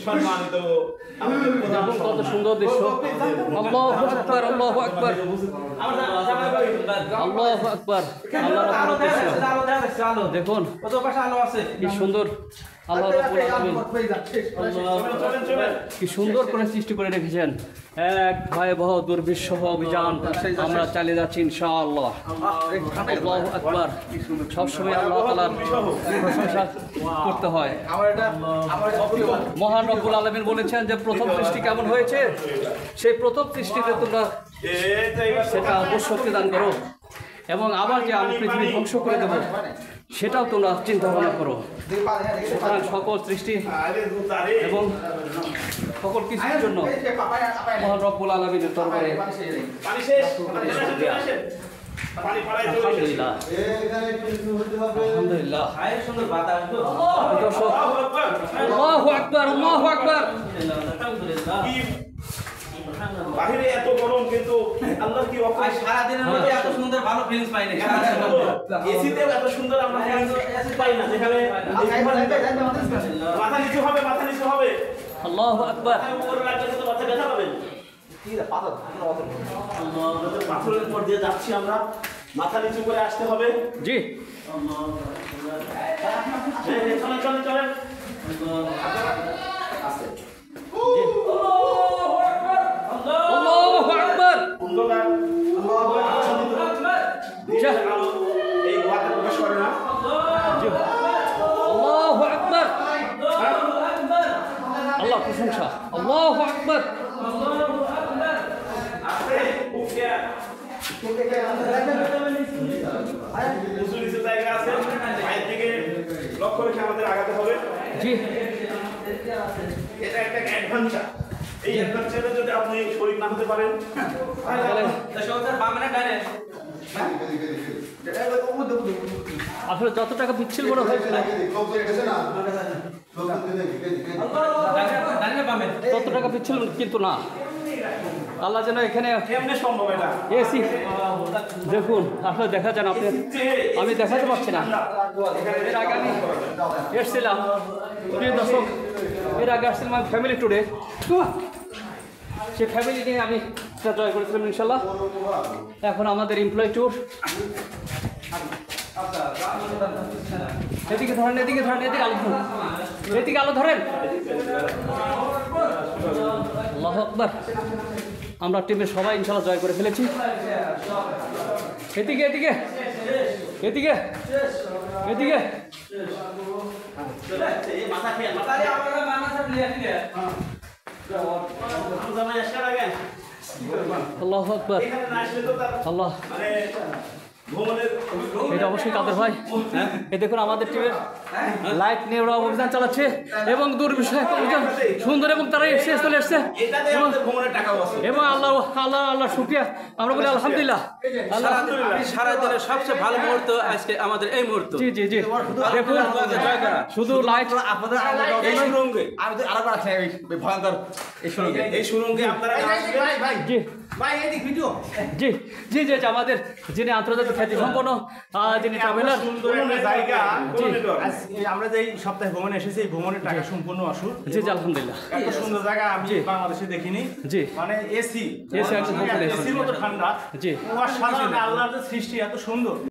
সম্মানিত আমাদের কত সুন্দর দৃশ্য। আল্লাহু আকবার, আল্লাহু আকবার, আল্লাহু আকবার। দেখুন কি সুন্দর আল্লাহ রাব্বুল আলামিন কি সুন্দর করে সৃষ্টি করে রেখেছেন। এক ভয়াবহ দুর্বিষহ অভিযান আমরা চালিয়ে যাচ্ছি ইনশাআল্লাহ। আল্লাহু আকবার। সবসময় আল্লাহ তাআলার প্রশংসা করতে হয়। মহান রব্বুল আলামিন বলেছেন যে প্রথম সৃষ্টি কেমন হয়েছে, সেই প্রথম সৃষ্টিতে তোমরা সেটা অবশ্যই দান করো, এবং আবার যে আমি পৃথিবী ধ্বংস করে দেবো সেটাও তোমরা চিন্তা ভাবনা করো। সুতরাং সকল সৃষ্টি এবং সকল কিছুর জন্য মহান রব্বুল আলামিনের দরবারে আলহামদুলিল্লাহ, আলহামদুলিল্লাহ। আল্লাহু আকবার, আল্লাহু আকবার। বাহিরে এত গরম কিন্তু আল্লাহ কি অফার সারা দিনের মধ্যে এত সুন্দর ভালো ফিলিংস পাই না। এসিতেও এত সুন্দর আমরা এসি পাই না, যেখানে মাথা নিচু হবে, মাথা নিচু হবে। আল্লাহু আকবার। উপরে রাখলে তো মাথা ব্যথা পাবেন। পাথরের উপর দিয়ে যাচ্ছি আমরা, মাথা নিচু করে আসতে হবে। জি চলেন চলেন চলেন। আল্লাহু আকবার। অন্ধকার এই গুহাতে প্রবেশ করে না। আল্লাহু আকবার। আল্লাহ প্রশংসা। আল্লাহু আকবার। উঁচু নিচু জায়গা আছে, বাইরের দিকে লক্ষ্য রেখে আমাদের আগাতে হবে। জি এটা একটা অ্যাডভেঞ্চার। এই অ্যাডভেঞ্চারে যদি আপনি শরীর না হতে পারেন আসলে যত টাকা পিচ্ছিল মনে হয়েছিল তত টাকা পিচ্ছিল কিন্তু না। আল্লাহ যেন এখানে কেমনে সম্ভব এটা? এসি দেখুন, আসলে দেখা যান আপনি, আমি দেখাতে পারছি না। এর আগে আমি এসছিলাম, প্রিয় দর্শক, এর আগে আসছিলাম আমি ফ্যামিলি ট্যুরে, সে ফ্যামিলি নিয়ে আমি জয় করেছিলাম ইনশাল্লাহ। এখন আমাদের এমপ্লয় ট্যুর। এদিকে ধরেন, এদিকে ধরেন, এদিকে আলো ধরেন, এদিকে আলো ধরেন। আল্লাহু আকবার। আমরা টিমের সবাই ইনশাল্লাহ জয় করে ফেলেছি। এদিকে এদিকে এদিকে এদিকে আল্লাহু আকবার। আল্লাহ, এটা অবশ্যই কাদের ভাই। এ দেখুন আমাদের টিমের লাইট নিয়ে ওরা অভিযান চালাচ্ছে এবং দুর্বিষহ অভিযান সুন্দর, এবং তারা এসে চলে এসছে এবং আল্লাহ আল্লাহ আল্লাহ শুকরিয়া আমরা বলি আলহামদুলিল্লাহ। সারা দিনের সবচেয়ে ভালো মুহূর্ত আজকে আমাদের এই মুহূর্ত। জি জি জি, দেখুন শুধু লাইট এই সুরঙ্গে ভয়ঙ্কর এই সুরঙ্গে আপনারা জি জি জি জি, আমাদের যিনি আন্তর্জাতিক খ্যাতি সম্পন্ন যিনি ট্রাভেলার জায়গা, আমরা যে সপ্তাহে ভ্রমণে এসেছি, এই ভ্রমণের টাকা সম্পূর্ণ আসুন। জি জি আলহামদুলিল্লাহ। এত সুন্দর জায়গা আমি বাংলাদেশে দেখিনি। জি মানে এসি এসি এসির মতো ঠান্ডা। জি অসাধারণ, আল্লাহর সৃষ্টি এত সুন্দর।